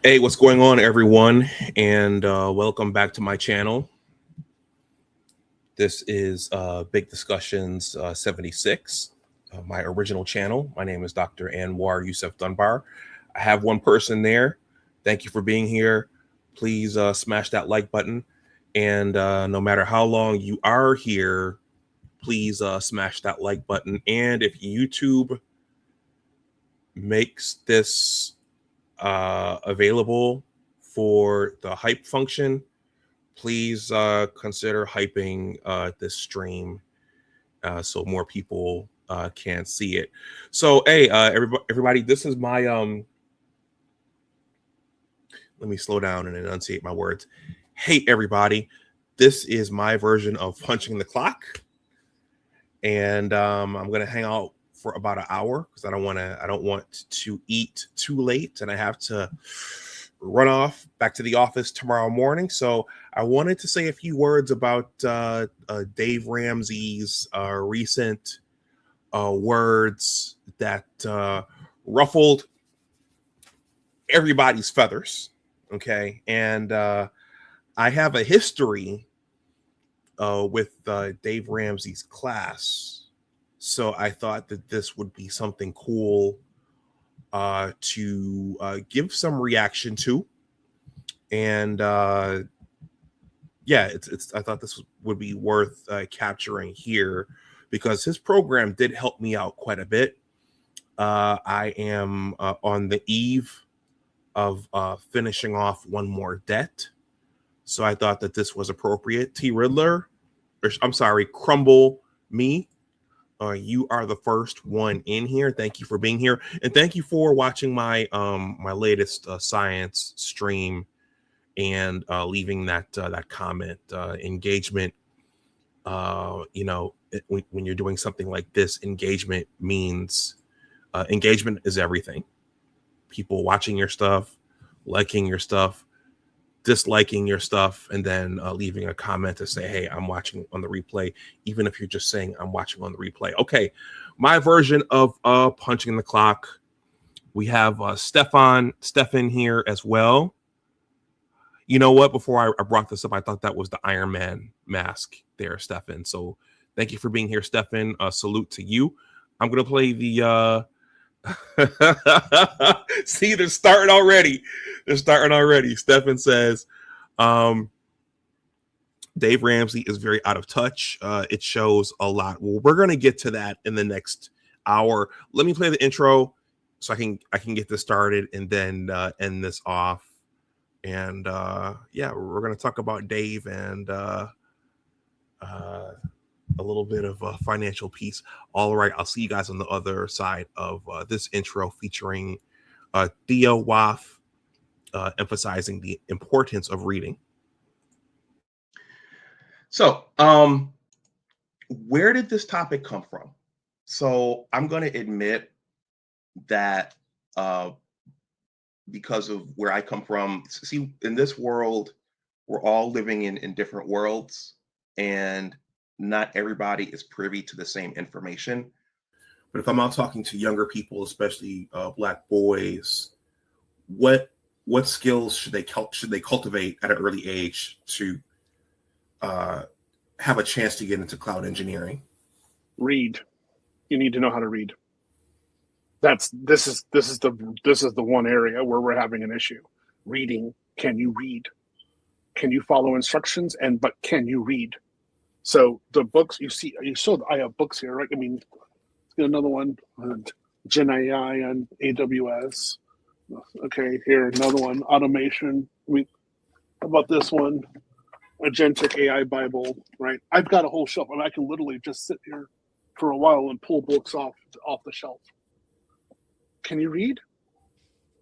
Hey, what's going on, everyone? And welcome back to my channel. This is Big Discussions 76, my original channel. My name is Dr. Anwar Yusuf Dunbar. I have one person there. Thank you for being here. Please smash that like button. And no matter how long you are here, please smash that like button. And if YouTube makes this available for the hype function, please consider hyping this stream so more people can see it. So, hey, everybody, this is my let me slow down and enunciate my words. Hey, everybody, this is my version of punching the clock, and I'm gonna hang out for about an hour because I don't want to eat too late, and I have to run off back to the office tomorrow morning. So I wanted to say a few words about Dave Ramsey's recent words that ruffled everybody's feathers. Okay. And I have a history with Dave Ramsey's class. So I thought that this would be something cool to give some reaction to. And yeah, I thought this would be worth capturing here because his program did help me out quite a bit. I am on the eve of finishing off one more debt. So I thought that this was appropriate. Crumble Me. You are the first one in here. Thank you for being here, and thank you for watching my my latest science stream and leaving that comment. Engagement, when you're doing something like this, engagement means engagement is everything. People watching your stuff, liking your stuff, disliking your stuff, and then leaving a comment to say, hey, I'm watching on the replay, even if you're just saying I'm watching on the replay. Okay, my version of punching the clock. We have Stefan here as well. You know what? Before I brought this up, I thought that was the Iron Man mask there, Stefan. So thank you for being here, Stefan. Salute to you. I'm going to play the... See, they're starting already. Stefan says, Dave Ramsey is very out of touch. It shows a lot. Well, we're going to get to that in the next hour. Let me play the intro so I can get this started and then end this off. And yeah, we're going to talk about Dave and a little bit of a financial piece. All right, I'll see you guys on the other side of this intro featuring Theo Waff emphasizing the importance of reading. So, where did this topic come from? So I'm going to admit that because of where I come from, see, in this world, we're all living in different worlds, and not everybody is privy to the same information. But if I'm out talking to younger people, especially Black boys, what skills should they cultivate at an early age to have a chance to get into cloud engineering? Read. You need to know how to read. This is the one area where we're having an issue. Reading. Can you read? Can you follow instructions? But can you read? So the books I have books here, right? I mean, let's get another one. Gen AI on AWS. Okay, here another one. Automation. How about this one? Agentic AI Bible, right? I've got a whole shelf, and I can literally just sit here for a while and pull books off the shelf. Can you read?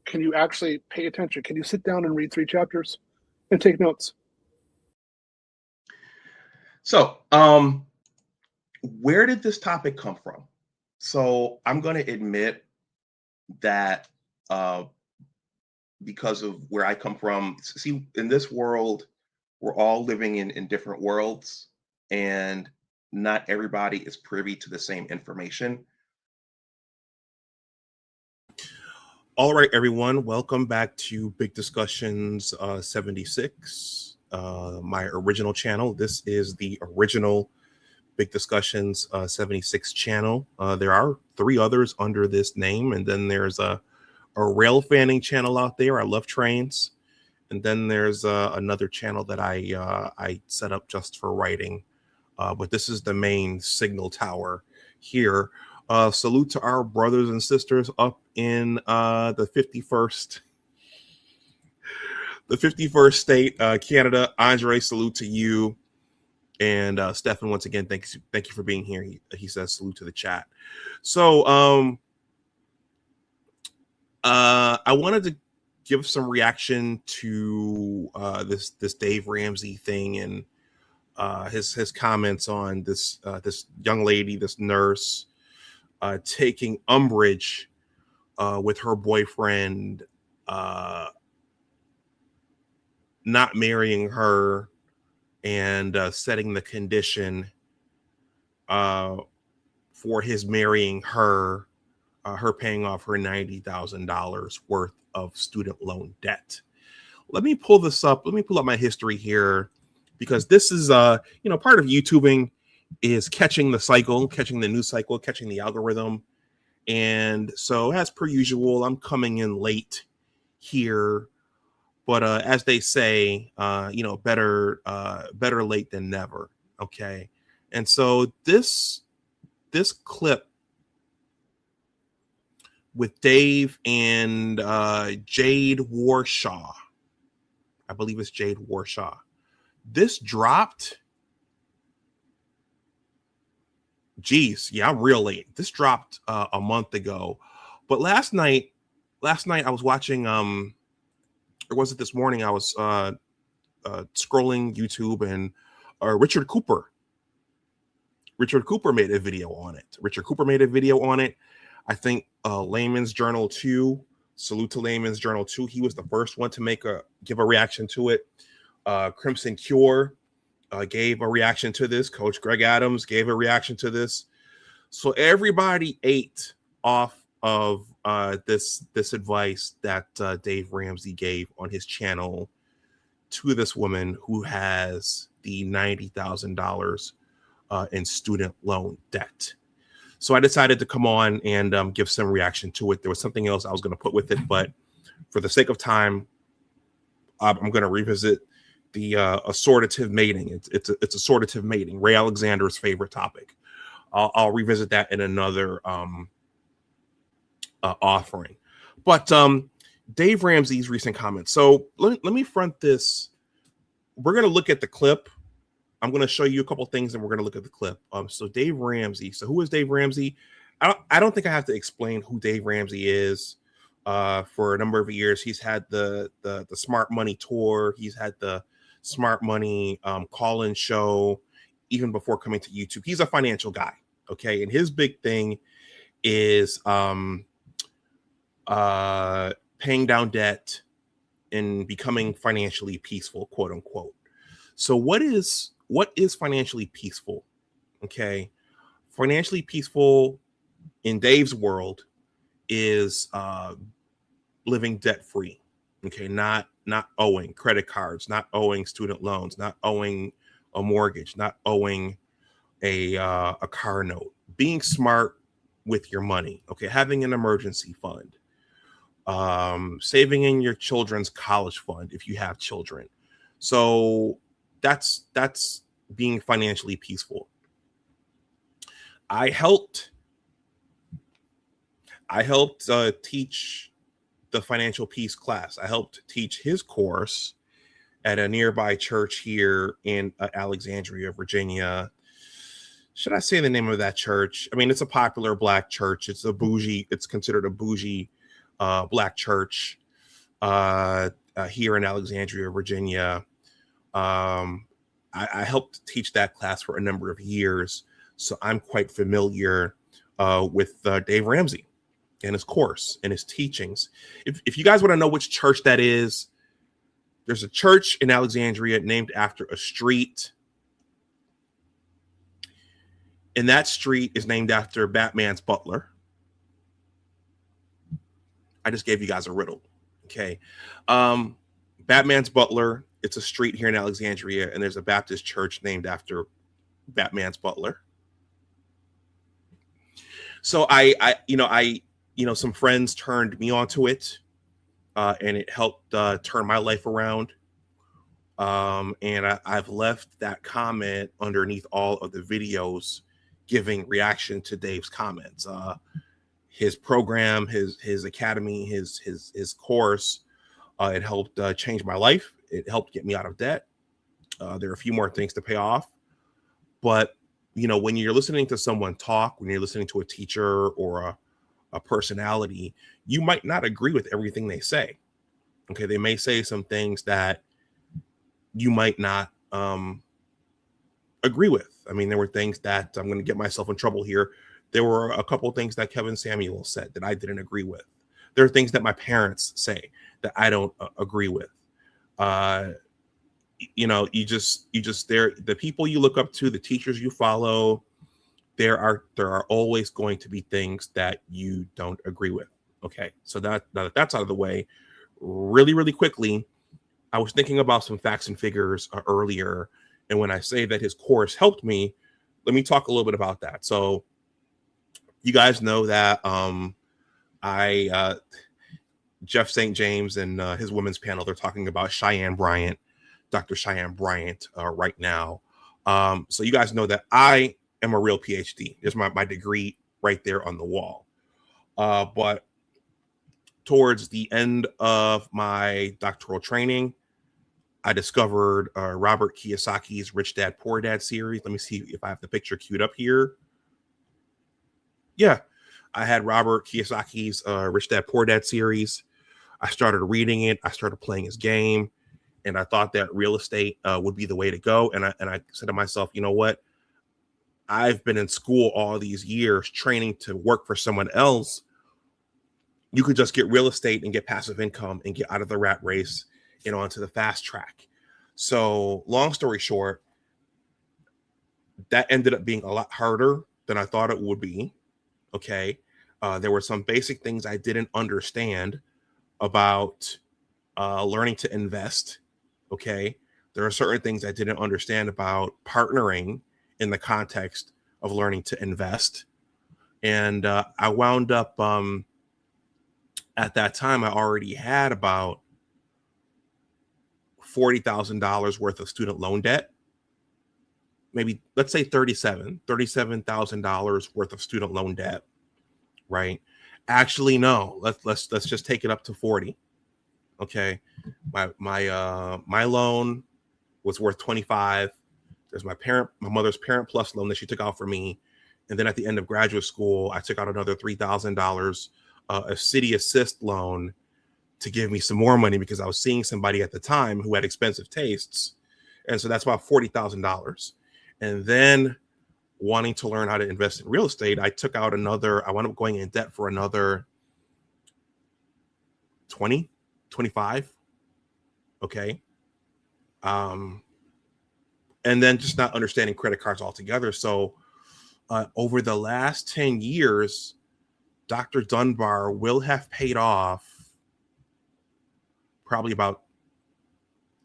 Can you actually pay attention? Can you sit down and read 3 chapters and take notes? So, where did this topic come from? So I'm going to admit that because of where I come from, see, in this world, we're all living in different worlds, and not everybody is privy to the same information. All right, everyone, welcome back to Big Discussions 76, my original channel. This is the original Big Discussions 76 channel. There are 3 others under this name, and then there's a rail fanning channel out there. I love trains. And then there's another channel that I set up just for writing. But this is the main signal tower here. Salute to our brothers and sisters up in the 51st state, Canada. Andre, salute to you. And Stefan, once again, thank you for being here. He says salute to the chat. So I wanted to give some reaction to this Dave Ramsey thing and his comments on this young lady, this nurse, taking umbrage with her boyfriend not marrying her and setting the condition for his marrying her, her paying off her $90,000 worth of student loan debt. Let me pull this up. Let me pull up my history here, because this is part of YouTubing is catching the cycle, catching the news cycle, catching the algorithm. And so as per usual, I'm coming in late here, but as they say, better late than never. Okay. And so this clip with Dave and Jade Warshaw, I believe it's Jade Warshaw. This dropped. I'm real late. This dropped a month ago, but last night I was watching. Or was it this morning? I was scrolling YouTube, and Richard Cooper made a video on it. I think Layman's Journal 2. Salute to Layman's Journal 2. He was the first one to give a reaction to it. Crimson Cure gave a reaction to this. Coach Greg Adams gave a reaction to this. So everybody ate off of this advice that Dave Ramsey gave on his channel to this woman who has the $90,000 in student loan debt. So I decided to come on and give some reaction to it. There was something else I was going to put with it, but for the sake of time, I'm going to revisit the assortative mating. It's assortative mating, Ray Alexander's favorite topic. I'll revisit that in another offering. But Dave Ramsey's recent comments. So let me front this. We're going to look at the clip. I'm going to show you a couple things, and we're going to look at the clip. So Dave Ramsey. So who is Dave Ramsey? I don't think I have to explain who Dave Ramsey is. For a number of years, he's had the Smart Money tour. He's had the Smart Money call-in show, even before coming to YouTube. He's a financial guy, okay? And his big thing is paying down debt and becoming financially peaceful, quote unquote. So what is financially peaceful? Okay, financially peaceful in Dave's world is living debt free. Okay, not owing credit cards, not owing student loans, not owing a mortgage, not owing a car note. Being smart with your money. Okay, having an emergency fund, saving in your children's college fund if you have children. So that's being financially peaceful. I helped teach the financial peace class. I helped teach his course at a nearby church here in Alexandria, Virginia. Should I say the name of that church? I mean, it's a popular Black church. It's considered a bougie Black church here in Alexandria, Virginia. I helped teach that class for a number of years, so I'm quite familiar with Dave Ramsey and his course and his teachings. If you guys want to know which church that is, there's a church in Alexandria named after a street, and that street is named after Batman's butler. I just gave you guys a riddle. Okay. Batman's butler. It's a street here in Alexandria, and there's a Baptist church named after Batman's butler. So some friends turned me onto it, and it helped turn my life around. And I've left that comment underneath all of the videos giving reaction to Dave's comments. His program, his academy, his course, it helped change my life. It helped get me out of debt. There are a few more things to pay off. But, when you're listening to someone talk, when you're listening to a teacher or a personality, you might not agree with everything they say. Okay, they may say some things that you might not agree with. I mean, there were things that I'm going to get myself in trouble here. There were a couple of things that Kevin Samuel said that I didn't agree with. There are things that my parents say that I don't agree with. The people you look up to, the teachers you follow, there are always going to be things that you don't agree with. Okay, so now that that's out of the way, really, really quickly, I was thinking about some facts and figures earlier, and when I say that his course helped me, let me talk a little bit about that. So, you guys know that Jeff St. James and his women's panel, they're talking about Cheyenne Bryant, Dr. Cheyenne Bryant, right now. So you guys know that I am a real PhD. There's my degree right there on the wall. But towards the end of my doctoral training, I discovered Robert Kiyosaki's Rich Dad, Poor Dad series. Let me see if I have the picture queued up here. Yeah, I had Robert Kiyosaki's Rich Dad, Poor Dad series. I started reading it. I started playing his game, and I thought that real estate would be the way to go. And I said to myself, you know what? I've been in school all these years training to work for someone else. You could just get real estate and get passive income and get out of the rat race and onto the fast track. So long story short, that ended up being a lot harder than I thought it would be. Okay. There were some basic things I didn't understand about learning to invest. Okay. There are certain things I didn't understand about partnering in the context of learning to invest. And I wound up, at that time, I already had about $40,000 worth of student loan debt. Maybe let's say $37,000 worth of student loan debt, right? Actually, no, let's just take it up to 40. Okay. My loan was worth 25. There's my mother's Parent Plus loan that she took out for me. And then at the end of graduate school, I took out another $3,000, a City Assist loan to give me some more money because I was seeing somebody at the time who had expensive tastes. And so that's about $40,000. And then wanting to learn how to invest in real estate, I wound up going in debt for another 20, 25. Okay. And then just not understanding credit cards altogether. So over the last 10 years, Dr. Dunbar will have paid off probably about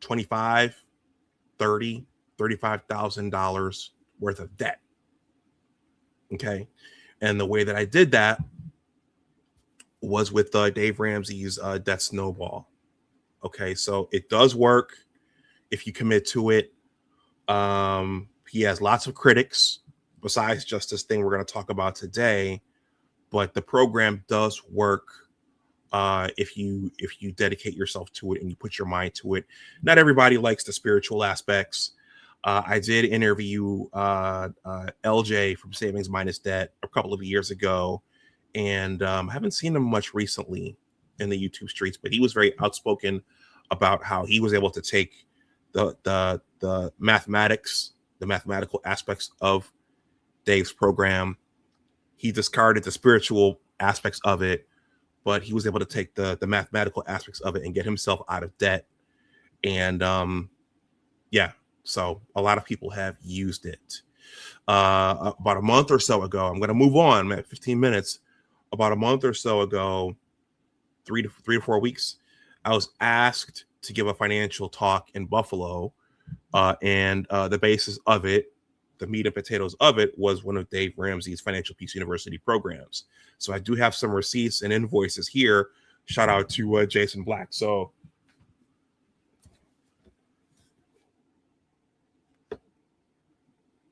$35,000 worth of debt. Okay. And the way that I did that was with Dave Ramsey's debt snowball. Okay. So it does work if you commit to it. He has lots of critics besides just this thing we're going to talk about today, but the program does work if you dedicate yourself to it and you put your mind to it. Not everybody likes the spiritual aspects. I did interview LJ from Savings Minus Debt a couple of years ago, and I haven't seen him much recently in the YouTube streets, but he was very outspoken about how he was able to take the mathematical aspects of Dave's program. He discarded the spiritual aspects of it, but he was able to take the mathematical aspects of it and get himself out of debt. And so a lot of people have used it. About a month or so ago, I'm going to move on, I'm at 15 minutes. About a month or so ago, 3 to 4 weeks, I was asked to give a financial talk in Buffalo, and the basis of it, the meat and potatoes of it, was one of Dave Ramsey's Financial Peace University programs. So I do have some receipts and invoices here. Shout out to Jason Black. So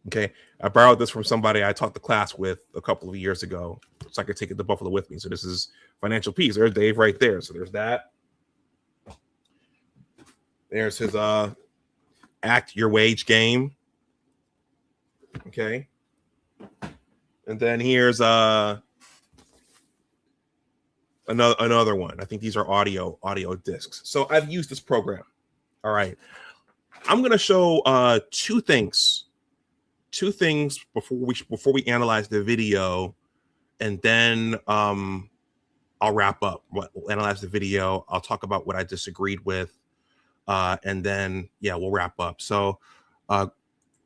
okay, I borrowed this from somebody I taught the class with a couple of years ago, so I could take it to Buffalo with me. So this is Financial Peace. There's Dave right there. So there's that. There's his Act Your Wage game. Okay. And then here's another one. I think these are audio discs. So I've used this program. All right. I'm going to show two things before we analyze the video, and then I'll wrap up. We'll analyze the video. I'll talk about what I disagreed with, and then we'll wrap up. So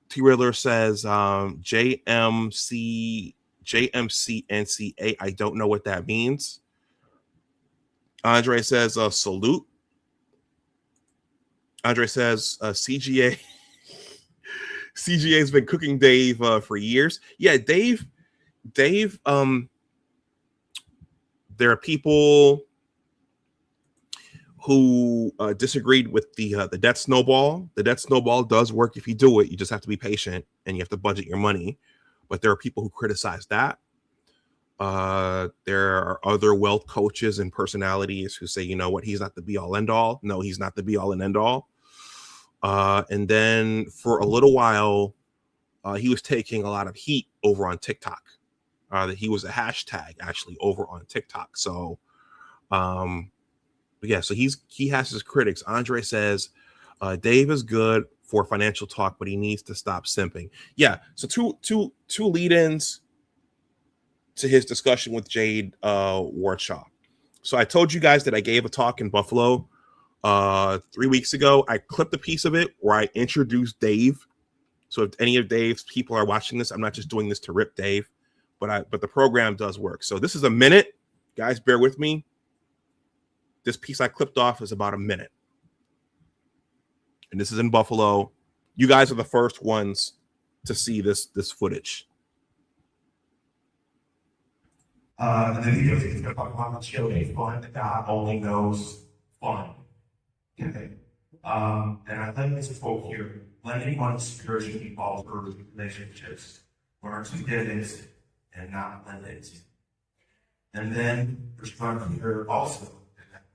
T Riddler says JMCNCA. I don't know what that means. Andre says salute. Andre says CGA. CGA has been cooking Dave for years. Yeah, Dave. There are people who disagreed with the debt snowball. The debt snowball does work if you do it. You just have to be patient and you have to budget your money. But there are people who criticize that. There are other wealth coaches and personalities who say, you know what, he's not the be all end all. No, he's not the be all and end all. And then for a little while, he was taking a lot of heat over on TikTok. That he was a hashtag actually over on TikTok. So, so he has his critics. Andre says, Dave is good for financial talk, but he needs to stop simping. Yeah. So two lead-ins to his discussion with Jade Wardshaw. So I told you guys that I gave a talk in Buffalo 3 weeks ago. I clipped a piece of it where I introduced Dave. So if any of Dave's people are watching this, I'm not just doing this to rip Dave, but the program does work. So this is a minute. Guys, bear with me. This piece I clipped off is about a minute. And this is in Buffalo. You guys are the first ones to see this footage. And then the other thing about how much fun God only knows fun. Okay. And I like this quote here: let anyone spiritually involved in relationships learn to get it and not let it. And then there's fun here also.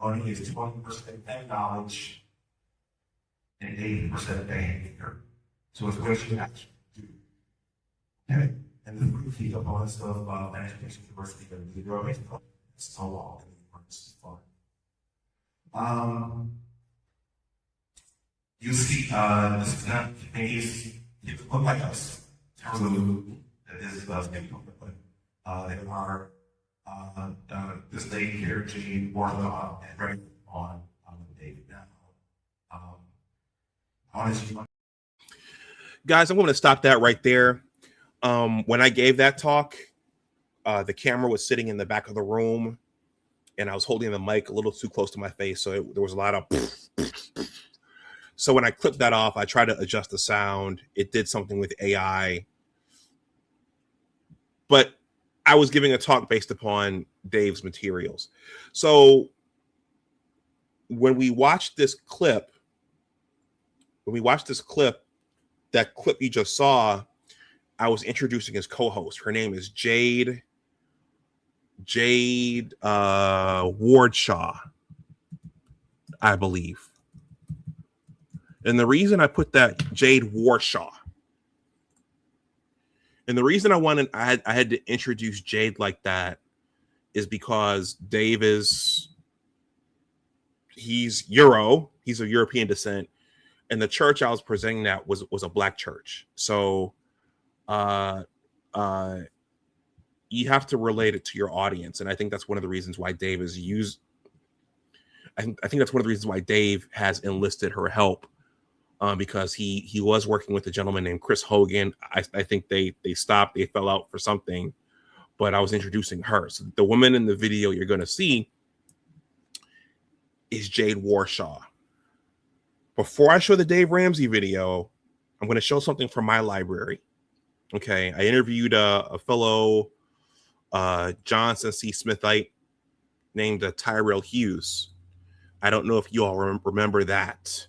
Money is 20% knowledge and 80% behavior. So it's what you actually do. Okay. And the proof the opponents of Financial Peace University of the growing so long and it's fun. You see, this is not maybe it look like us. This is there are this lady here, Jane Warlock, and right on David now. Honestly, guys, I'm going to stop that right there. When I gave that talk, the camera was sitting in the back of the room, and I was holding the mic a little too close to my face, so there was a lot of. So when I clipped that off, I tried to adjust the sound. It did something with AI, but I was giving a talk based upon Dave's materials. So when we watched this clip, that clip you just saw, I was introducing his co-host. Her name is Jade Wardshaw, I believe. And the reason I put that Jade Wardshaw, and the reason I had to introduce Jade like that is because Dave he's of European descent, and the church I was presenting at was a black church. So you have to relate it to your audience, and I think that's one of the reasons why Dave is used. I think that's one of the reasons why Dave has enlisted her help, because he was working with a gentleman named Chris Hogan. I think they stopped, they fell out for something, but I was introducing her. So the woman in the video you're going to see is Jade Warshaw. Before I show the Dave Ramsey video, I'm going to show something from my library. Okay, I interviewed a fellow Johnson C. Smithite named Tyrell Hughes. I don't know if you all remember that,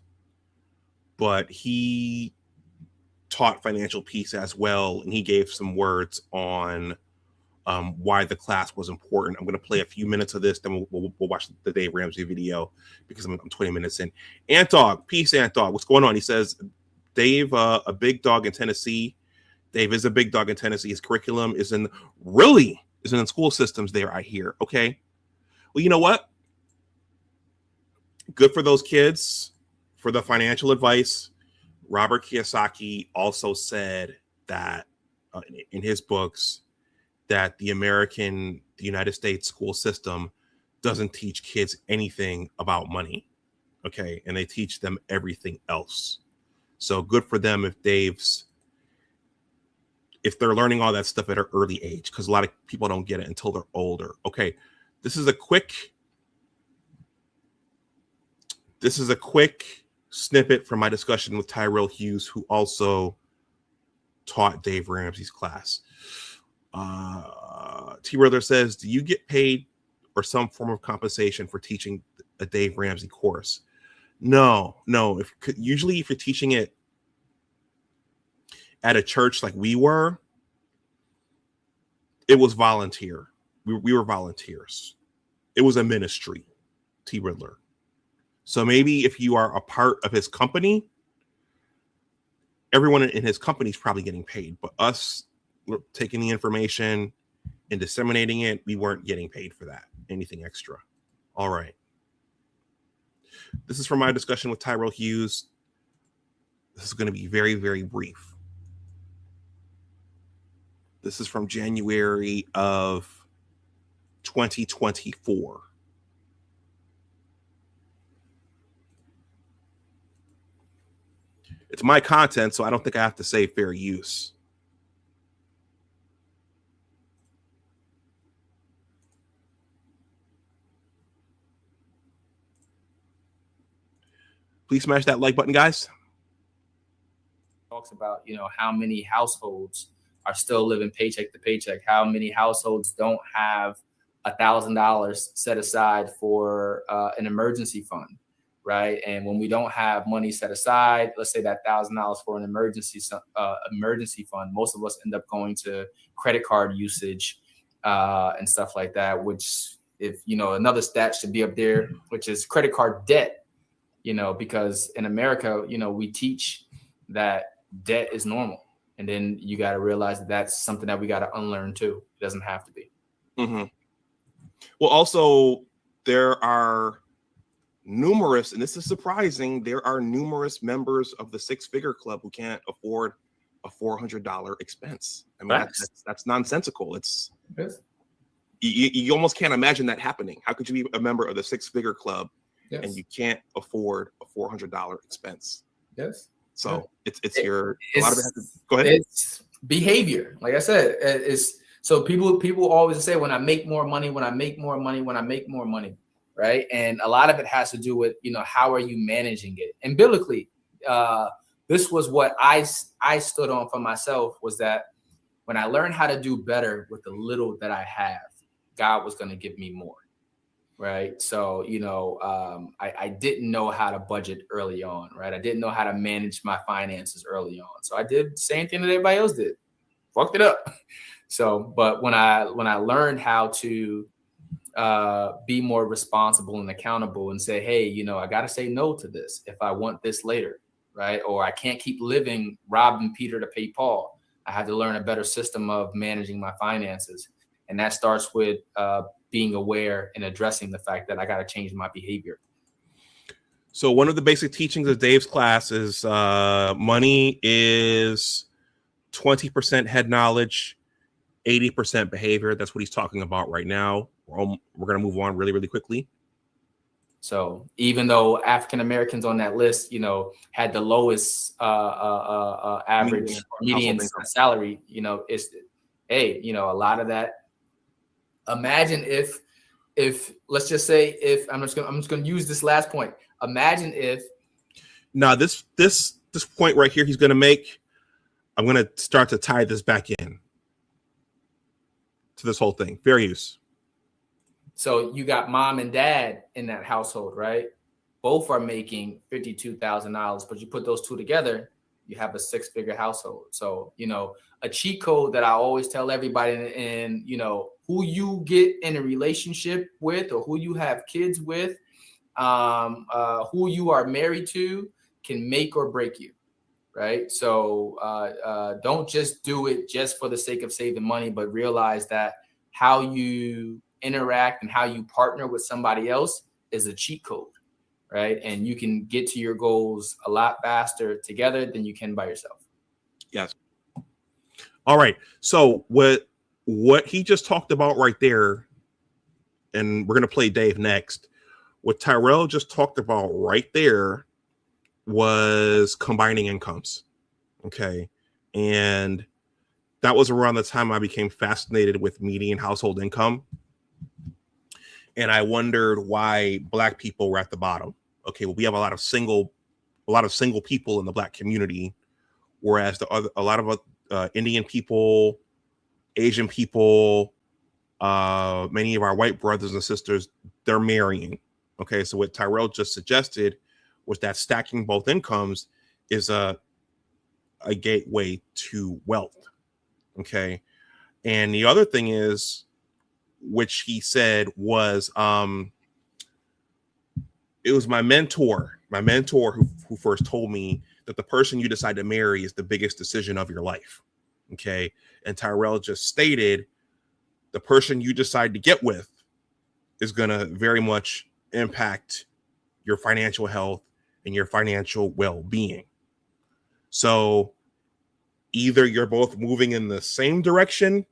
but he taught financial peace as well, and he gave some words on why the class was important. I'm going to play a few minutes of this, then we'll watch the Dave Ramsey video because I'm 20 minutes in. Antdog, peace, Antdog. What's going on? He says, Dave, a big dog in Tennessee. Dave is a big dog in Tennessee. His curriculum is in the school systems there, I hear. Okay. Well, you know what? Good for those kids for the financial advice. Robert Kiyosaki also said that in his books that the United States school system doesn't teach kids anything about money. Okay. And they teach them everything else. So good for them if they're learning all that stuff at an early age, because a lot of people don't get it until they're older. Okay, this is a quick snippet from my discussion with Tyrell Hughes, who also taught Dave Ramsey's class. T. Ruther says, do you get paid or some form of compensation for teaching a Dave Ramsey course? No. Usually if you're teaching it at a church like we were, it was volunteer. We were volunteers. It was a ministry, T. Riddler. So maybe if you are a part of his company, everyone in his company is probably getting paid. But us taking the information and disseminating it, we weren't getting paid for that. Anything extra. All right. This is from my discussion with Tyrell Hughes. This is going to be very, very brief. This is from January of 2024. It's my content, so I don't think I have to say fair use. Please smash that like button, guys. Talks about, how many households are still living paycheck to paycheck, how many households don't have $1,000 set aside for an emergency fund, right? And when we don't have money set aside, let's say that $1,000 for an emergency fund, most of us end up going to credit card usage and stuff like that, which if, another stat should be up there, which is credit card debt, because in America, we teach that debt is normal. And then you got to realize that that's something that we got to unlearn too. It doesn't have to be. Mm-hmm. Well, also, there are numerous, and this is surprising, there are numerous members of the six-figure club who can't afford a $400 expense. I mean, that's nonsensical. You almost can't imagine that happening. How could you be a member of the six-figure club and you can't afford a $400 expense? Yes. So a lot of it has to go ahead. It's behavior. Like I said, so people always say when I make more money, right? And a lot of it has to do with, how are you managing it? And biblically, this was what I stood on for myself, was that when I learned how to do better with the little that I have, God was going to give me more. Right. So, I didn't know how to budget early on. Right. I didn't know how to manage my finances early on. So I did the same thing that everybody else did. Fucked it up. So, but when I learned how to be more responsible and accountable and say, hey, I got to say no to this if I want this later. Right. Or I can't keep robbing Peter to pay Paul. I had to learn a better system of managing my finances. And that starts with being aware and addressing the fact that I got to change my behavior. So one of the basic teachings of Dave's class is money is 20% head knowledge, 80% behavior. That's what he's talking about right now. We're going to move on really, really quickly. So even though African Americans on that list, had the lowest average median salary, a lot of that. Imagine if if let's just say if I'm just gonna use this last point. Imagine if now this point right here he's gonna make, I'm gonna start to tie this back in to this whole thing. Fair use. So you got mom and dad in that household, right? Both are making $52,000, but you put those two together, you have a 6-figure household. So, you know, a cheat code that I always tell everybody, and you know, who you get in a relationship with or who you have kids with, who you are married to can make or break you, right? So don't just do it just for the sake of saving money, but realize that how you interact and how you partner with somebody else is a cheat code, right? And you can get to your goals a lot faster together than you can by yourself. Yes. All right. So what he just talked about right there, and we're going to play Dave next. What Tyrell just talked about right there was combining incomes. Okay. And that was around the time I became fascinated with median household income. And I wondered why Black people were at the bottom. Okay, well, we have a lot of single people in the Black community, whereas a lot of Indian people, Asian people, many of our white brothers and sisters, they're marrying. Okay, so what Tyrell just suggested was that stacking both incomes is a gateway to wealth. Okay, and the other thing is, which he said was, it was my mentor who first told me that the person you decide to marry is the biggest decision of your life. Okay. And Tyrell just stated the person you decide to get with is going to very much impact your financial health and your financial well-being. So either you're both moving in the same direction,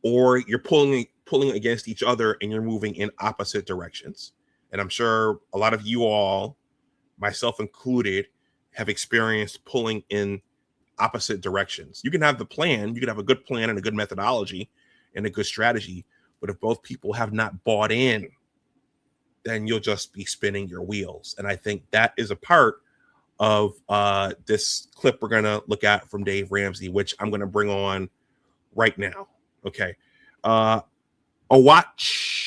or you're pulling against each other and you're moving in opposite directions. And I'm sure a lot of you all, myself included, have experienced pulling in opposite directions. You can have the plan, you can have a good plan and a good methodology and a good strategy, but if both people have not bought in, then you'll just be spinning your wheels. And I think that is a part of this clip we're going to look at from Dave Ramsey, which I'm going to bring on right now. Okay. A watch.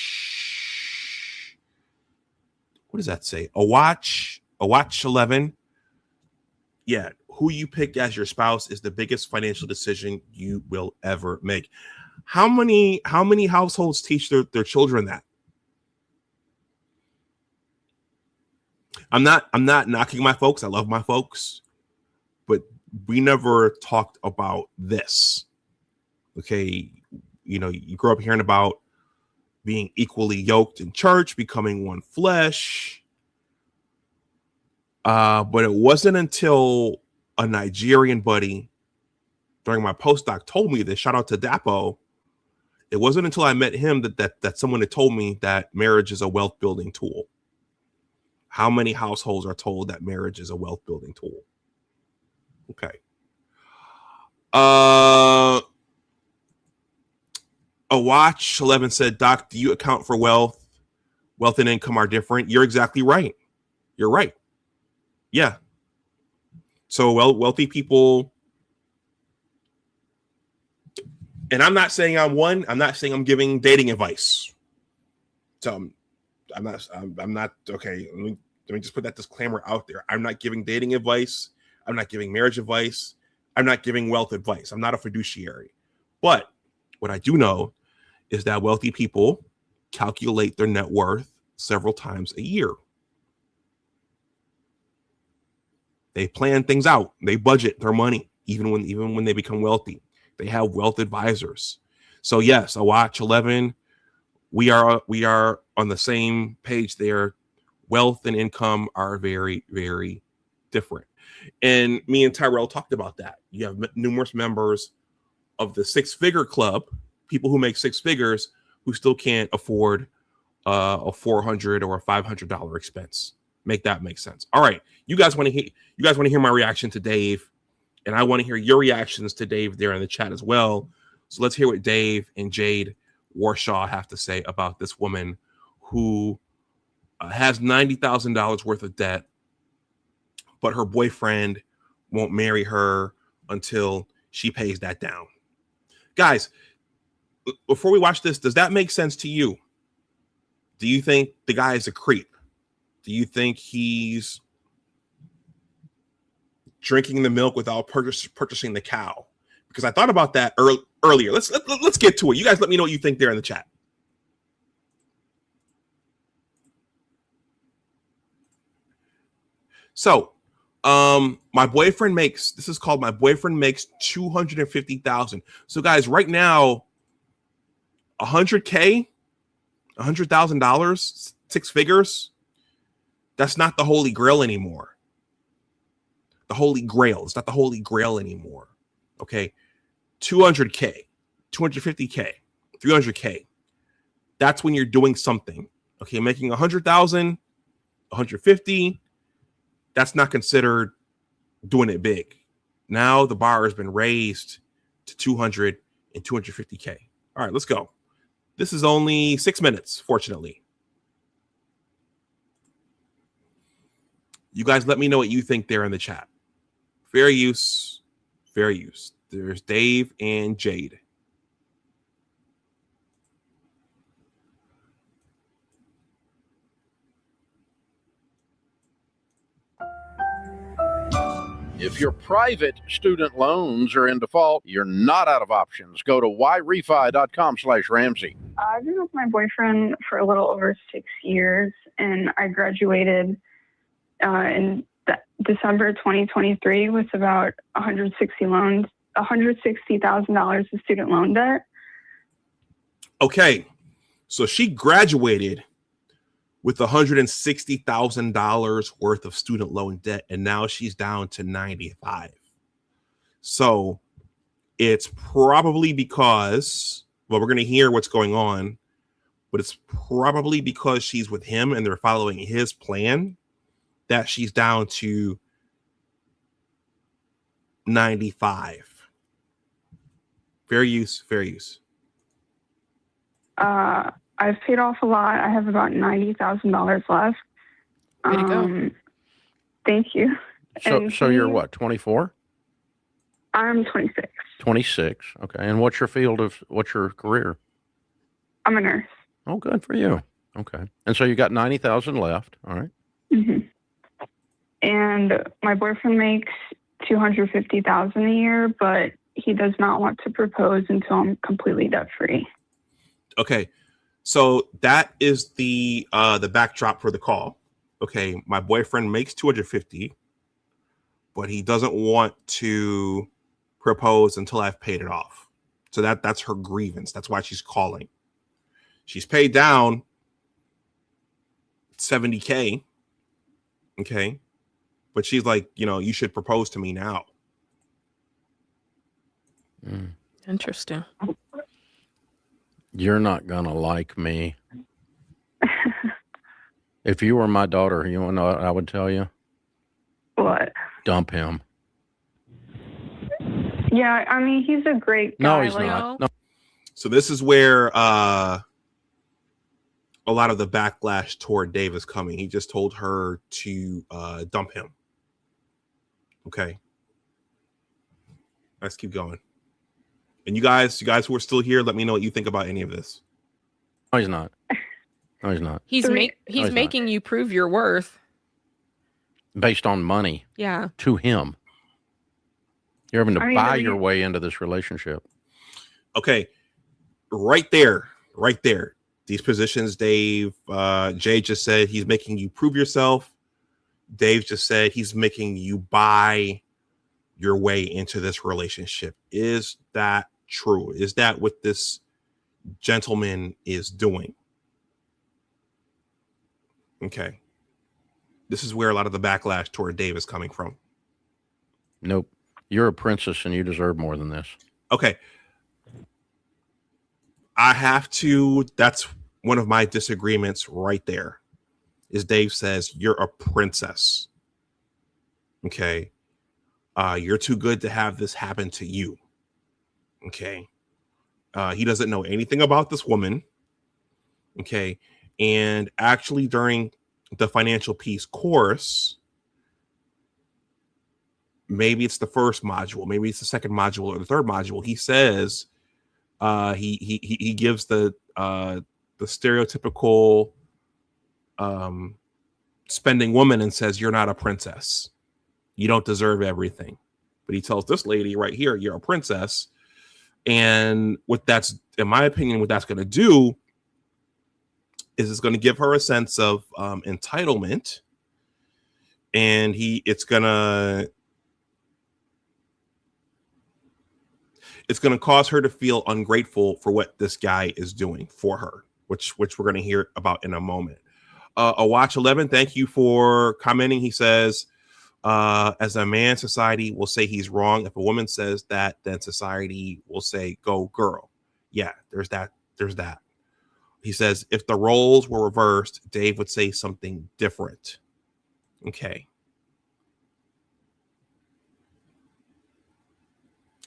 What does that say? A watch 11. Yeah. Who you pick as your spouse is the biggest financial decision you will ever make. How many households teach their children that? I'm not knocking my folks. I love my folks, but we never talked about this. Okay. You know, you grow up hearing about being equally yoked in church, becoming one flesh. But it wasn't until a Nigerian buddy during my postdoc told me this. Shout out to Dapo. It wasn't until I met him that someone had told me that marriage is a wealth building tool. How many households are told that marriage is a wealth building tool? Okay. A watch 11 said, Doc, do you account for wealth? Wealth and income are different. You're exactly right. You're right. Yeah. So wealthy people, and I'm not saying I'm one. I'm not saying I'm giving dating advice. So I'm not okay. Let me just put that disclaimer out there. I'm not giving dating advice. I'm not giving marriage advice. I'm not giving wealth advice. I'm not a fiduciary. But what I do know is that wealthy people calculate their net worth several times a year. They plan things out. They budget their money, even when they become wealthy. They have wealth advisors. So yes, a watch 11. We are on the same page there. Wealth and income are very, very different. And me and Tyrell talked about that. You have numerous members of the 6-figure club, people who make 6 figures, who still can't afford a $400 or a $500 expense. Make that make sense. All right, you guys want to hear my reaction to Dave, and I want to hear your reactions to Dave there in the chat as well. So let's hear what Dave and Jade Warshaw have to say about this woman who has $90,000 worth of debt, but her boyfriend won't marry her until she pays that down. Guys, before we watch this, does that make sense to you? Do you think the guy is a creep? Do you think he's drinking the milk without purchasing the cow? Because I thought about that earlier. Let's get to it. You guys let me know what you think there in the chat. So, my boyfriend makes, this is called My Boyfriend Makes $250,000. So guys, right now, $100K, $100,000, 6 figures. That's not the Holy Grail anymore. The Holy Grail. It's not the Holy Grail anymore. Okay. 200K, 250K, 300K. That's when you're doing something. Okay. Making 100,000, 150. That's not considered doing it big. Now the bar has been raised to 200 and 250K. All right, let's go. This is only 6 minutes, fortunately. You guys let me know what you think there in the chat. Fair use, fair use. There's Dave and Jade. If your private student loans are in default, you're not out of options. Go to yrefi.com/Ramsey. I've been with my boyfriend for a little over 6 years, and I graduated in December 2023 with about $160,000 of student loan debt. Okay, so she graduated with $160,000 worth of student loan debt, and now she's down to 95. So it's probably because, well, we're going to hear what's going on, but it's probably because she's with him and they're following his plan that she's down to 95. Fair use, fair use. I've paid off a lot. I have about $90,000 left. Way to go. Thank you. So you're what, 24? I'm 26. 26. Okay. And what's your career? I'm a nurse. Oh, good for you. Okay. And so you got 90,000 left. All right. Mm-hmm. And my boyfriend makes $250,000 a year, but he does not want to propose until I'm completely debt free. Okay. So that is the backdrop for the call. Okay, my boyfriend makes 250, but he doesn't want to propose until I've paid it off. So that's her grievance. That's why she's calling. She's paid down 70K. Okay, but she's like, you should propose to me now. Interesting. You're not going to like me. If you were my daughter, you want to know what I would tell you? What? Dump him. Yeah, I mean, he's a great guy. No, he's not. No. So this is where a lot of the backlash toward Dave is coming. He just told her to dump him. Okay. Let's keep going. And you guys who are still here, let me know what you think about any of this. No, he's not. No, he's not. He's making you prove your worth. Based on money. Yeah. To him. You're having to buy your way into this relationship. Okay. Right there. These positions, Dave, Jay just said he's making you prove yourself. Dave just said he's making you buy your way into this relationship. Is that true? Is that what this gentleman is doing? Okay. This is where a lot of the backlash toward Dave is coming from. Nope. You're a princess and you deserve more than this. Okay. That's one of my disagreements right there. Is Dave says you're a princess. Okay. You're too good to have this happen to you. Okay. He doesn't know anything about this woman. Okay. And actually, during the financial peace course, maybe it's the first module, maybe it's the second module or the third module, he says, he gives the stereotypical spending woman and says, you're not a princess. You don't deserve everything. But he tells this lady right here, you're a princess. And what that's, in my opinion, what that's going to do is it's going to give her a sense of entitlement. And it's going to cause her to feel ungrateful for what this guy is doing for her, which we're going to hear about in a moment. A Watch 11, thank you for commenting. He says, as a man, society will say he's wrong. If a woman says that, then society will say, go girl. Yeah, there's that. He says, if the roles were reversed, Dave would say something different. Okay.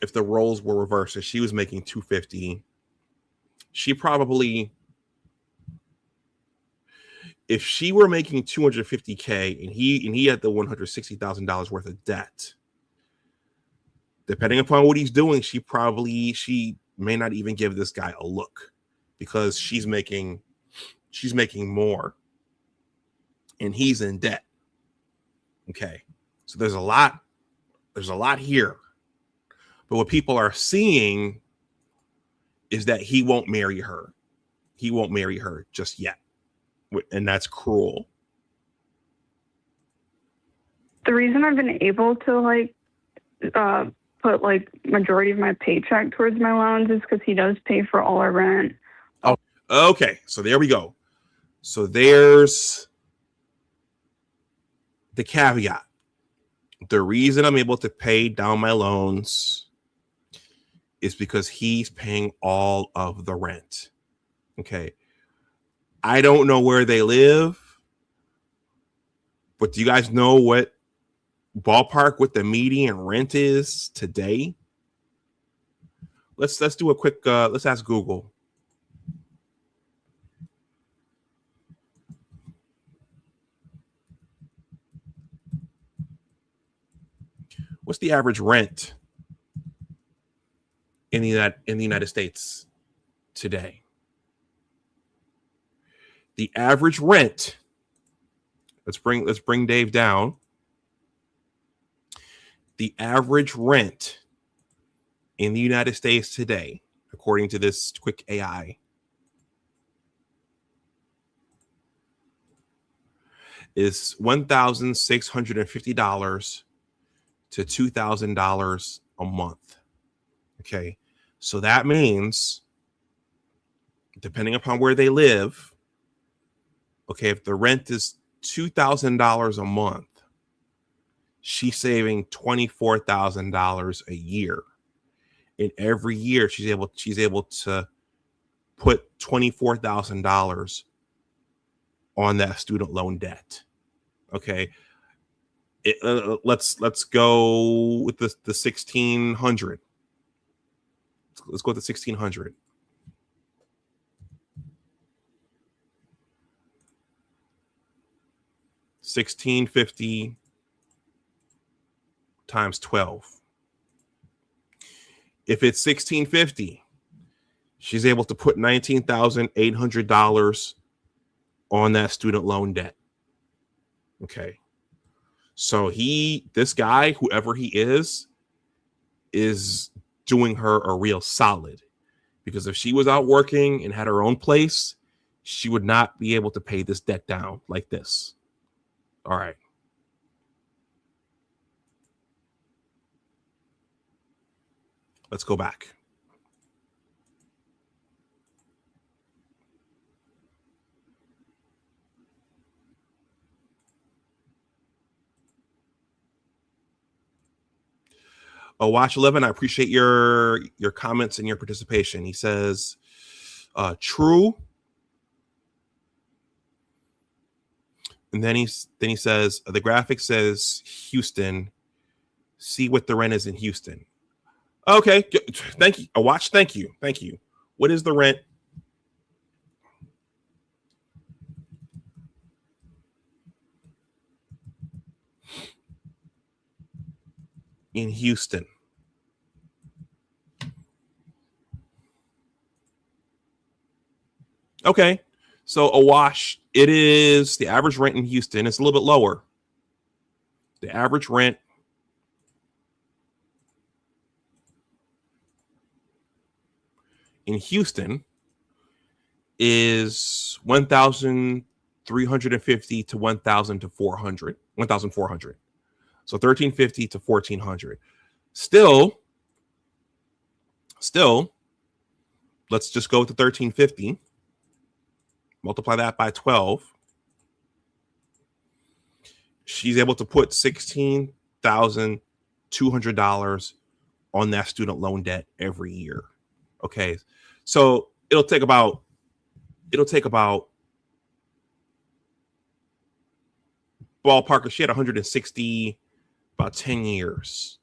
If the roles were reversed, if she was making $250, she probably, if she were making $250K and he had the $160,000 worth of debt, depending upon what he's doing, she may not even give this guy a look because she's making more and he's in debt. Okay. So there's a lot here. But what people are seeing is that he won't marry her. He won't marry her just yet. And that's cruel. The reason I've been able to put majority of my paycheck towards my loans is because he does pay for all our rent. Oh, okay. So there we go. So there's the caveat. The reason I'm able to pay down my loans is because he's paying all of the rent. Okay. I don't know where they live, but do you guys know what ballpark what the median rent is today? Let's do a quick let's ask Google. What's the average rent in the United States today? The average rent. Let's bring Dave down. The average rent in the United States today, according to this quick AI, is $1,650 to $2,000 a month. Okay. So that means, depending upon where they live, okay, if the rent is $2,000 a month, she's saving $24,000 a year. And every year she's able to put $24,000 on that student loan debt. Okay. Let's go with the 1,600. Let's go with the 1,600. $1,650 times 12. If it's $1,650, she's able to put $19,800 on that student loan debt. Okay. So this guy, whoever he is doing her a real solid, because if she was out working and had her own place, she would not be able to pay this debt down like this. All right. Let's go back. Oh, Watch 11, I appreciate your comments and your participation. He says, true. And then he says, the graphic says Houston. See what the rent is in Houston. Okay, thank you. Watch, thank you. What is the rent in Houston? Okay, so a wash. It is the average rent in Houston. It's a little bit lower. The average rent in Houston is 1,350 to 1,400. So 1,350 to 1,400. Still, let's just go with the 1,350. Multiply that by 12. She's able to put $16,200 on that student loan debt every year. Okay, so it'll take about ballpark. She had 160, about 10 years.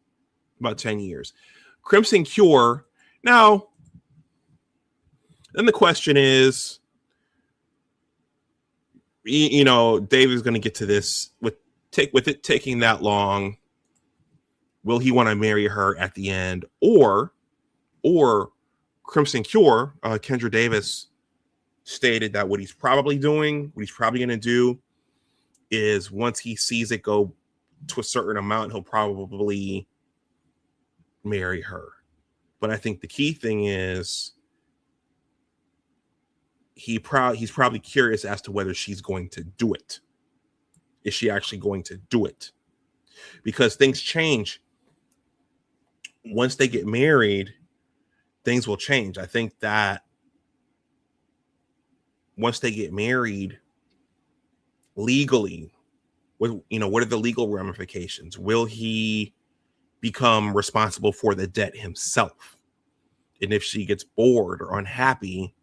Crimson Cure. Now, then the question is, you know, Dave is going to get to this with it taking that long. Will he want to marry her at the end, or Crimson Cure? Kendra Davis stated that what he's probably going to do is once he sees it go to a certain amount, he'll probably marry her. But I think the key thing is he's probably curious as to whether she's going to do it. Is she actually going to do it? Because things change. Once they get married, things will change. I think that once they get married, legally, what are the legal ramifications? Will he become responsible for the debt himself? And if she gets bored or unhappy,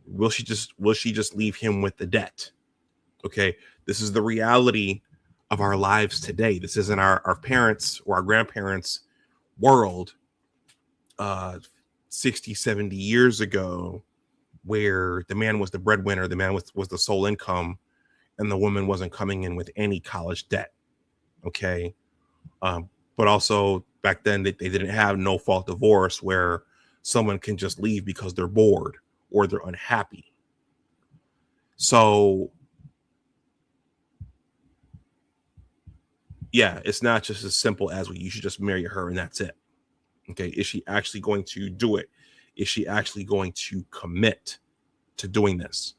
will she just leave him with the debt? Okay, this is the reality of our lives today. This isn't our parents' or our grandparents' world 60, 70 years ago, where the man was the breadwinner, the man was the sole income, and the woman wasn't coming in with any college debt. Okay, but also back then they didn't have no fault divorce where someone can just leave because they're bored or they're unhappy. So yeah, it's not just as simple as, well, you should just marry her and that's it. Okay, is she actually going to do it? Is she actually going to commit to doing this?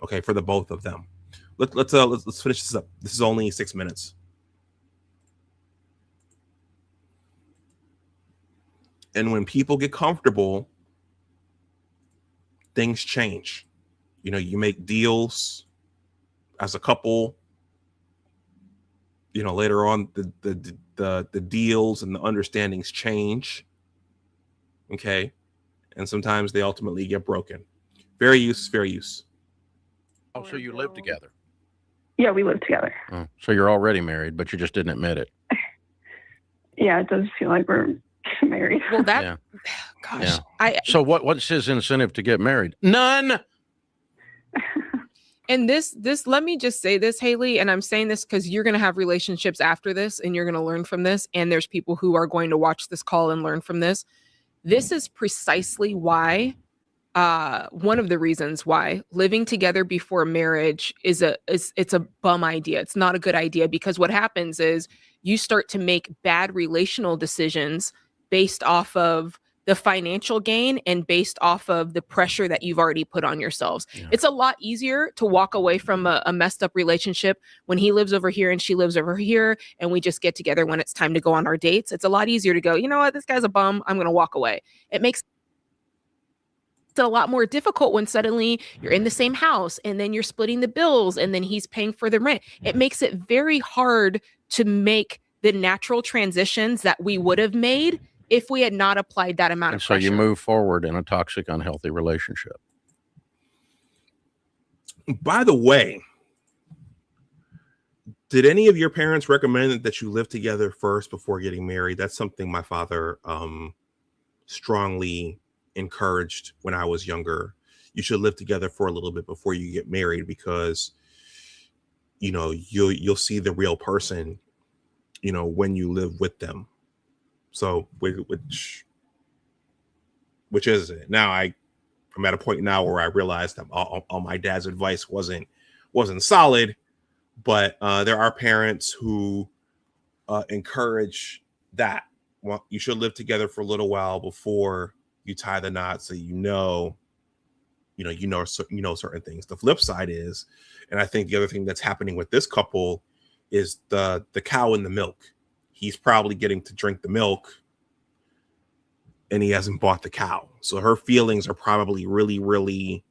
Okay, for the both of them. Let's finish this up. This is only 6 minutes. And when people get comfortable, things change. You know, you make deals as a couple. You know, later on, the deals and the understandings change. Okay, and sometimes they ultimately get broken. Fair use. Oh, so you live together? Yeah, we live together. Oh, so you're already married, but you just didn't admit it. Yeah, it does feel like we're married. Well, that, Yeah. gosh, Yeah. So what's his incentive to get married? None. and this, let me just say this, Haley, and I'm saying this because you're going to have relationships after this and you're going to learn from this. And there's people who are going to watch this call and learn from this. This is precisely why, one of the reasons why living together before marriage it's a bum idea. It's not a good idea, because what happens is you start to make bad relational decisions based off of the financial gain and based off of the pressure that you've already put on yourselves. Yeah. It's a lot easier to walk away from a messed up relationship when he lives over here and she lives over here, and we just get together when it's time to go on our dates. It's a lot easier to go, you know what, this guy's a bum, I'm going to walk away. It makes it a lot more difficult when suddenly you're in the same house and then you're splitting the bills and then he's paying for the rent. It makes it very hard to make the natural transitions that we would have made if we had not applied that amount of pressure. So you move forward in a toxic, unhealthy relationship. By the way, did any of your parents recommend that you live together first before getting married? That's something my father strongly encouraged when I was younger. You should live together for a little bit before you get married, because you'll see the real person, when you live with them. So which is it? Now I'm at a point now where I realized that all my dad's advice wasn't solid, but there are parents who encourage that. Well, you should live together for a little while before you tie the knot, so certain things. The flip side is, and I think the other thing that's happening with this couple is the cow in the milk. He's probably getting to drink the milk, and he hasn't bought the cow. So her feelings are probably really, really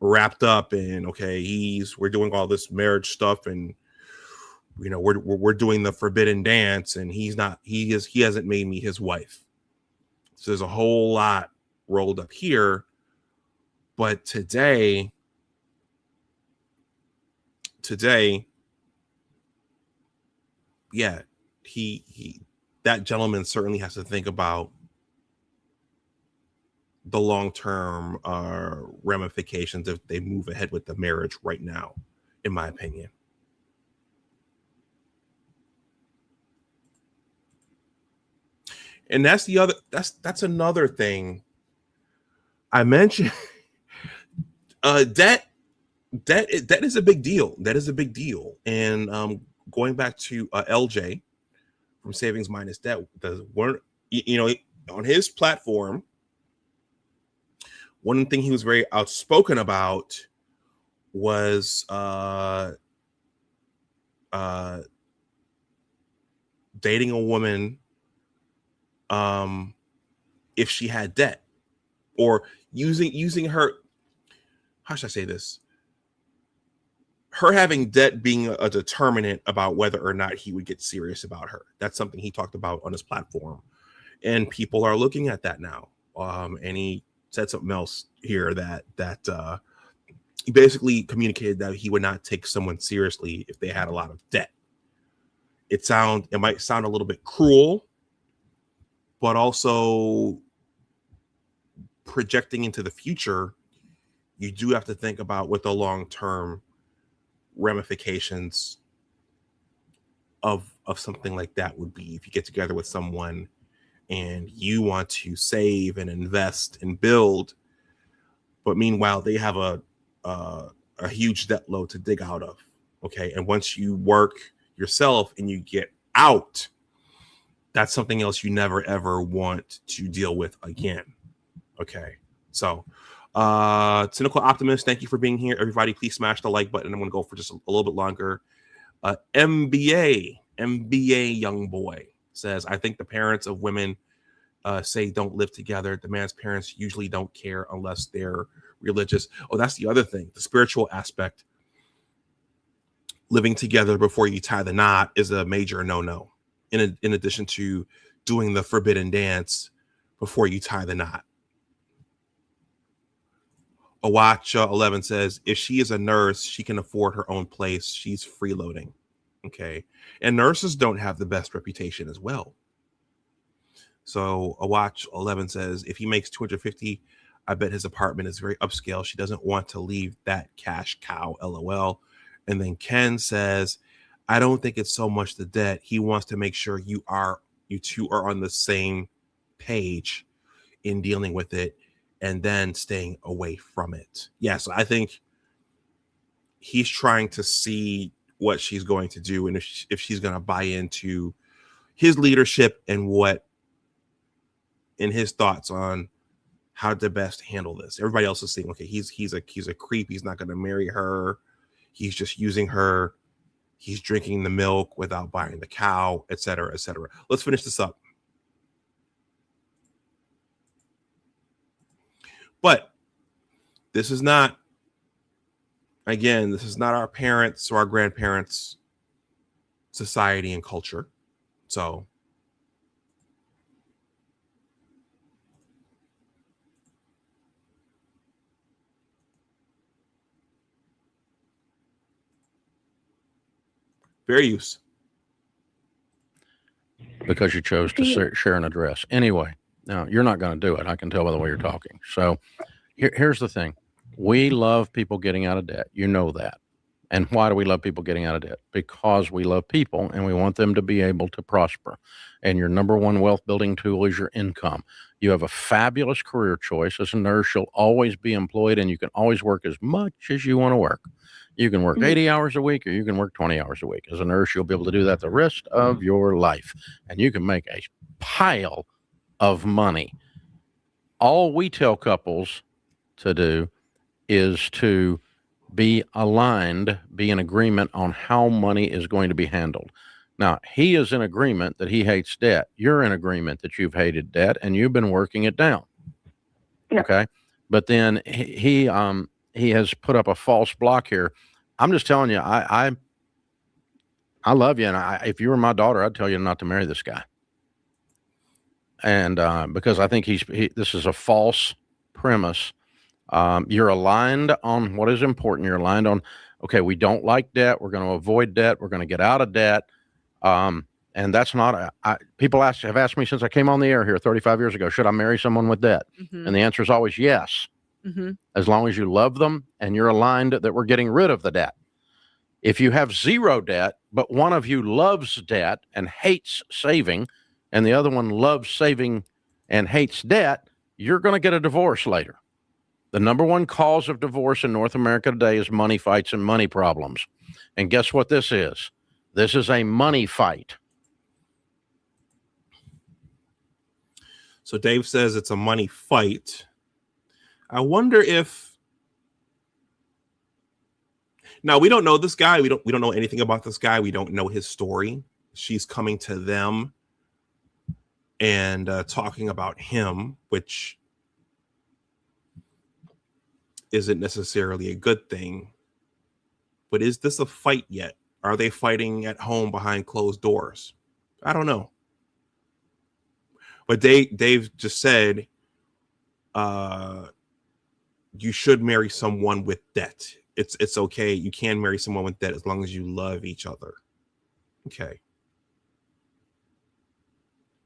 wrapped up in, okay, we're doing all this marriage stuff, and we're doing the forbidden dance, and he hasn't made me his wife. So there's a whole lot rolled up here. But today, yeah, that gentleman certainly has to think about the long-term ramifications if they move ahead with the marriage right now, in my opinion. And that's another thing I mentioned. Debt is a big deal. That is a big deal. And going back to LJ from Savings Minus Debt, on his platform, one thing he was very outspoken about was dating a woman if she had debt, or using her, how should I say this? Her having debt being a determinant about whether or not he would get serious about her. That's something he talked about on his platform. And people are looking at that now. And he said something else here that he basically communicated that he would not take someone seriously if they had a lot of debt. It might sound a little bit cruel, but also projecting into the future, you do have to think about what the long-term ramifications of something like that would be if you get together with someone and you want to save and invest and build, but meanwhile they have a huge debt load to dig out of. Okay, and once you work yourself and you get out, that's something else you never ever want to deal with again. Okay, so Cynical Optimist, thank you for being here. Everybody, please smash the like button. I'm going to go for just a little bit longer. MBA young boy says, I think the parents of women say don't live together. The man's parents usually don't care unless they're religious. Oh, that's the other thing. The spiritual aspect. Living together before you tie the knot is a major no-no. In addition to doing the forbidden dance before you tie the knot. Awatch 11 says, if she is a nurse, she can afford her own place. She's freeloading. Okay. And nurses don't have the best reputation as well. So Awatch 11 says, if he makes $250, I bet his apartment is very upscale. She doesn't want to leave that cash cow, LOL. And then Ken says, I don't think it's so much the debt. He wants to make sure you two are on the same page in dealing with it and then staying away from it. Yes, I think he's trying to see what she's going to do and if she's going to buy into his leadership and his thoughts on how to best handle this. Everybody else is saying, okay, he's a creep. He's not going to marry her. He's just using her. He's drinking the milk without buying the cow, et cetera, et cetera. Let's finish this up. But this is not our parents or our grandparents' society and culture. So fair use. Because you chose to share an address. Anyway, Now, you're not going to do it. I can tell by the way you're talking. So here's the thing. We love people getting out of debt. You know that. And why do we love people getting out of debt? Because we love people and we want them to be able to prosper. And your number one wealth building tool is your income. You have a fabulous career choice. As a nurse, you'll always be employed and you can always work as much as you want to work. You can work 80 hours a week or you can work 20 hours a week. As a nurse, you'll be able to do that the rest of your life. And you can make a pile of money. All we tell couples to do is to be aligned, be in agreement on how money is going to be handled. Now, he is in agreement that he hates debt. You're in agreement that you've hated debt and you've been working it down. Yeah. Okay. But then he has put up a false block here. I'm just telling you, I love you. And if you were my daughter, I'd tell you not to marry this guy. And because I think this is a false premise. You're aligned on what is important. You're aligned on, okay, we don't like debt. We're going to avoid debt. We're going to get out of debt. And that's not, people have asked me since I came on the air here 35 years ago, should I marry someone with debt? And the answer is always yes, as long as you love them and you're aligned that we're getting rid of the debt. If you have zero debt, but one of you loves debt and hates saving, and the other one loves saving and hates debt, you're going to get a divorce later. The number one cause of divorce in North America today is money fights and money problems. And guess what this is? This is a money fight. So Dave says it's a money fight. I wonder if, now we don't know this guy. We don't know anything about this guy. We don't know his story. She's coming to them and talking about him, which isn't necessarily a good thing. But is this a fight yet? Are they fighting at home behind closed doors? I don't know. But Dave just said you should marry someone with debt. It's okay. You can marry someone with debt as long as you love each other. Okay.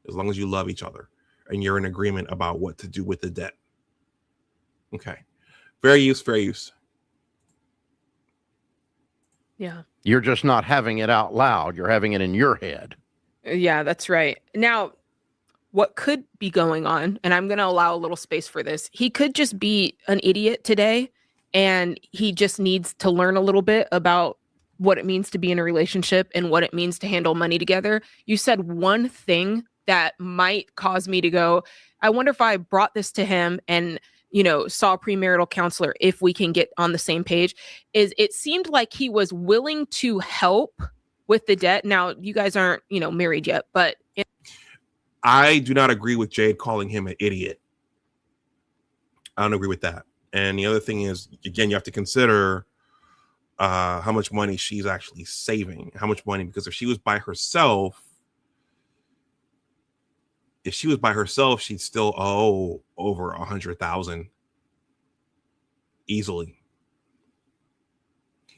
As long as you love each other and you're in agreement about what to do with the debt. Okay. Fair use. Yeah. You're just not having it out loud. You're having it in your head. Yeah, that's right. Now, what could be going on, and I'm going to allow a little space for this. He could just be an idiot today, and he just needs to learn a little bit about what it means to be in a relationship and what it means to handle money together. You said one thing that might cause me to go, I wonder if I brought this to him and saw a premarital counselor, if we can get on the same page, is it seemed like he was willing to help with the debt. Now, you guys aren't, married yet, but I do not agree with Jade calling him an idiot. I don't agree with that. And the other thing is, again, you have to consider how much money she's actually saving, because if she was by herself, she'd still owe over 100,000 easily.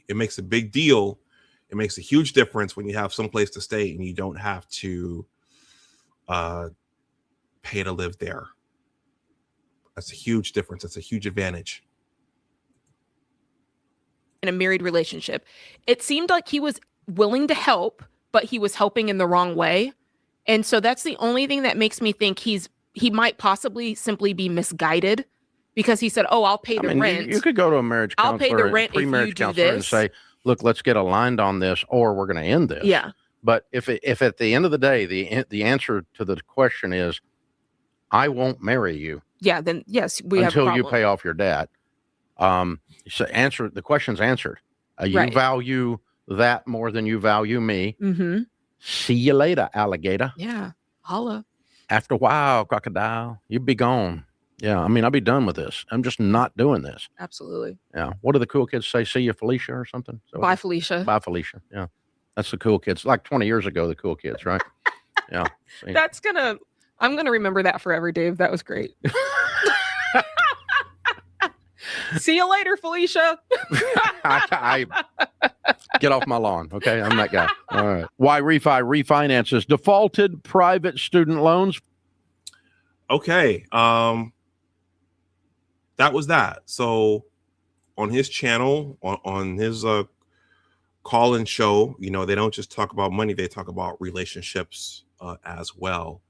It makes a big deal. It makes a huge difference when you have some place to stay and you don't have to pay to live there. That's a huge difference. That's a huge advantage. In a married relationship, it seemed like he was willing to help, but he was helping in the wrong way. And so that's the only thing that makes me think he might possibly simply be misguided, because he said, "Oh, I'll pay the rent." You could go to a marriage counselor, I'll pay the rent if you do this, and say, "Look, let's get aligned on this, or we're going to end this." Yeah. But if at the end of the day, the answer to the question is, "I won't marry you," yeah, then yes, we have a until problem. you pay off your debt. So the question's answered. You Right. value that more than you value me. Mm-hmm. See you later, alligator. Yeah, holla. After a while, crocodile, you'd be gone. Yeah, I'll be done with this. I'm just not doing this. Absolutely. Yeah. What do the cool kids say? See you, Felicia, or something? So Bye, Felicia. Bye, Felicia. Yeah. That's the cool kids. Like 20 years ago, the cool kids, right? Yeah. See. I'm gonna remember that forever, Dave. That was great. See you later, Felicia. I get off my lawn. Okay. I'm that guy. All right. Why Refi refinances defaulted private student loans. Okay. That was that. So on his channel, on his call-in show, you know, they don't just talk about money, they talk about relationships as well.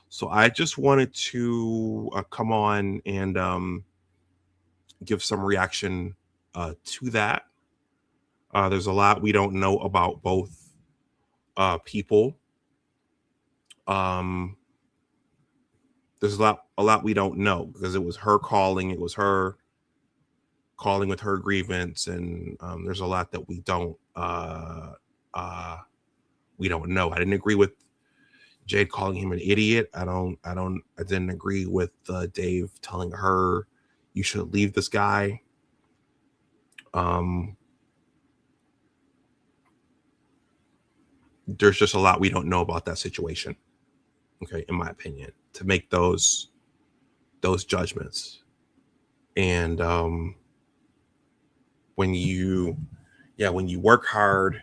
So I just wanted to come on and give some reaction to that. There's a lot we don't know about both people. There's a lot we don't know because it was her calling. It was her calling with her grievance, and there's a lot that we don't know. I didn't agree with Jade calling him an idiot. I didn't agree with Dave telling her you should leave this guy. There's just a lot we don't know about that situation. Okay, in my opinion, to make those judgments. And when you work hard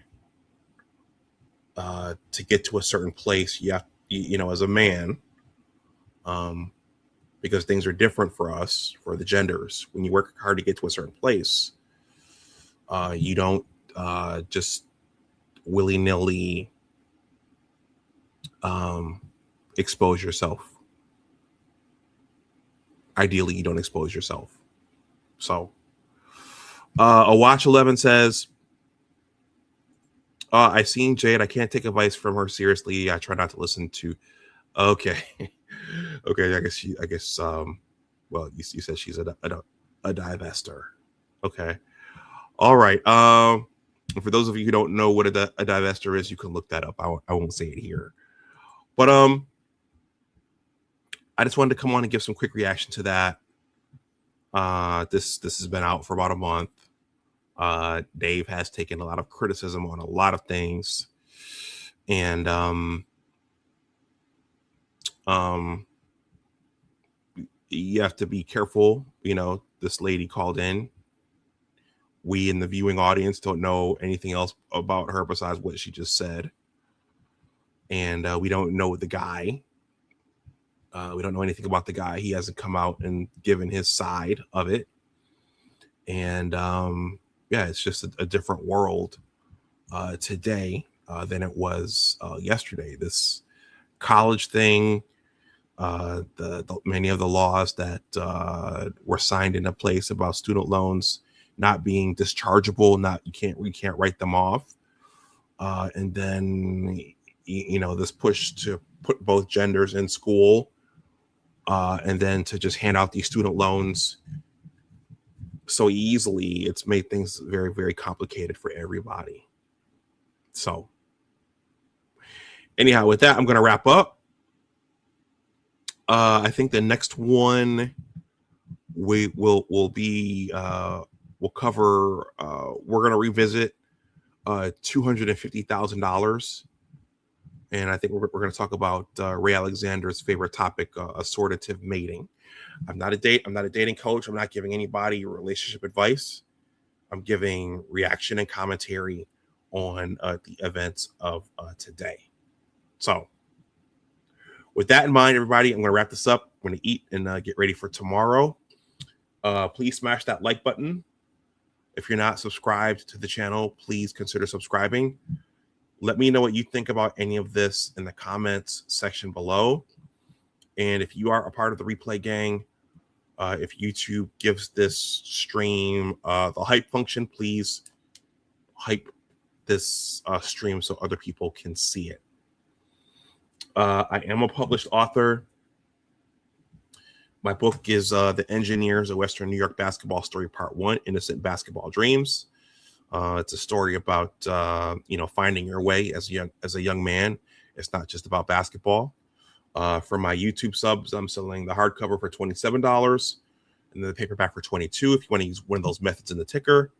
to get to a certain place, you know, as a man, because things are different for us, for the genders. When you work hard to get to a certain place, you don't just willy-nilly expose yourself. Ideally, you don't expose yourself. So, a Watch 11 says, I seen Jade. I can't take advice from her seriously. I try not to listen to. Okay. Okay. I guess, well, you said she's a divester. Okay. All right. For those of you who don't know what a divester is, you can look that up. I won't say it here. But I just wanted to come on and give some quick reaction to that. This has been out for about a month. Dave has taken a lot of criticism on a lot of things, and you have to be careful. You know, this lady called in. We in the viewing audience don't know anything else about her besides what she just said, and we don't know the guy. We don't know anything about the guy. He hasn't come out and given his side of it. And yeah, it's just a different world today than it was yesterday. This college thing, the many of the laws that were signed into place about student loans not being dischargeable, we can't write them off. And then, you know, this push to put both genders in school, and then to just hand out these student loans so easily, it's made things very, very complicated for everybody. So anyhow, with that, I'm going to wrap up. I think the next one we'll cover, we're going to revisit $250,000. And I think we're going to talk about Ray Alexander's favorite topic, assortative mating. I'm not a dating coach. I'm not giving anybody relationship advice. I'm giving reaction and commentary on the events of today. So with that in mind, everybody, I'm going to wrap this up. I'm going to eat and get ready for tomorrow. Please smash that like button. If you're not subscribed to the channel, please consider subscribing. Let me know what you think about any of this in the comments section below. And if you are a part of the replay gang, if YouTube gives this stream the hype function, please hype this stream so other people can see it. I am a published author. My book is The Engineers of Western New York Basketball Story Part 1, Innocent Basketball Dreams. It's a story about, finding your way as a young man. It's not just about basketball. For my YouTube subs, I'm selling the hardcover for $27 and the paperback for $22 if you want to use one of those methods in the ticker.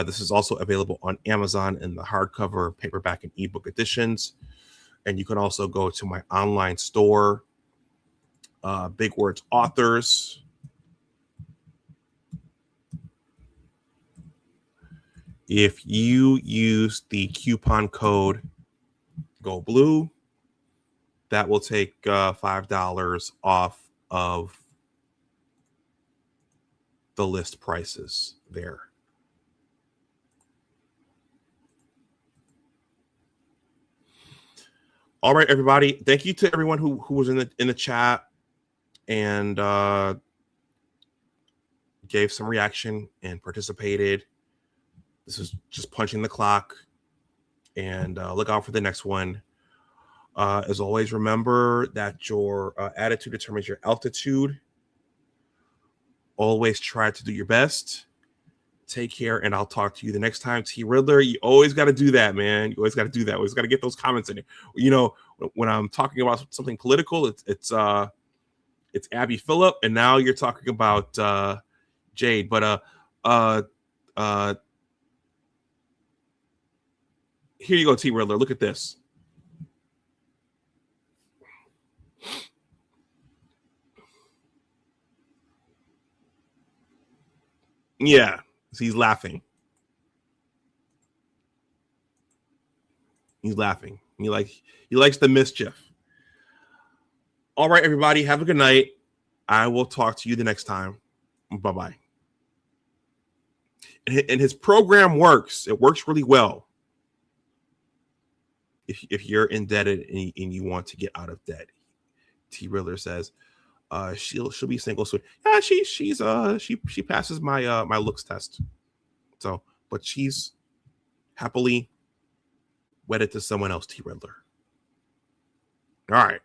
This is also available on Amazon in the hardcover, paperback, and ebook editions. And you can also go to my online store, Big Words Authors. If you use the coupon code GoBlue, that will take $5 off of the list prices there. All right, everybody. Thank you to everyone who was in the chat and gave some reaction and participated. This is just punching the clock, and look out for the next one. As always, remember that your attitude determines your altitude. Always try to do your best. Take care, and I'll talk to you the next time. T. Riddler, you always got to do that, man. You always got to do that. Always got to get those comments in there. You know, when I'm talking about something political, it's Abby Phillip, and now you're talking about Jade. But here you go, T. Riddler. Look at this. Yeah, he's laughing. He's laughing. He likes the mischief. All right, everybody, have a good night. I will talk to you the next time. Bye-bye. And his program works. It works really well. If you're indebted and you want to get out of debt. T. Riddler says, she'll be single soon. Yeah, she passes my my looks test. So, but she's happily wedded to someone else, T. Riddler. All right.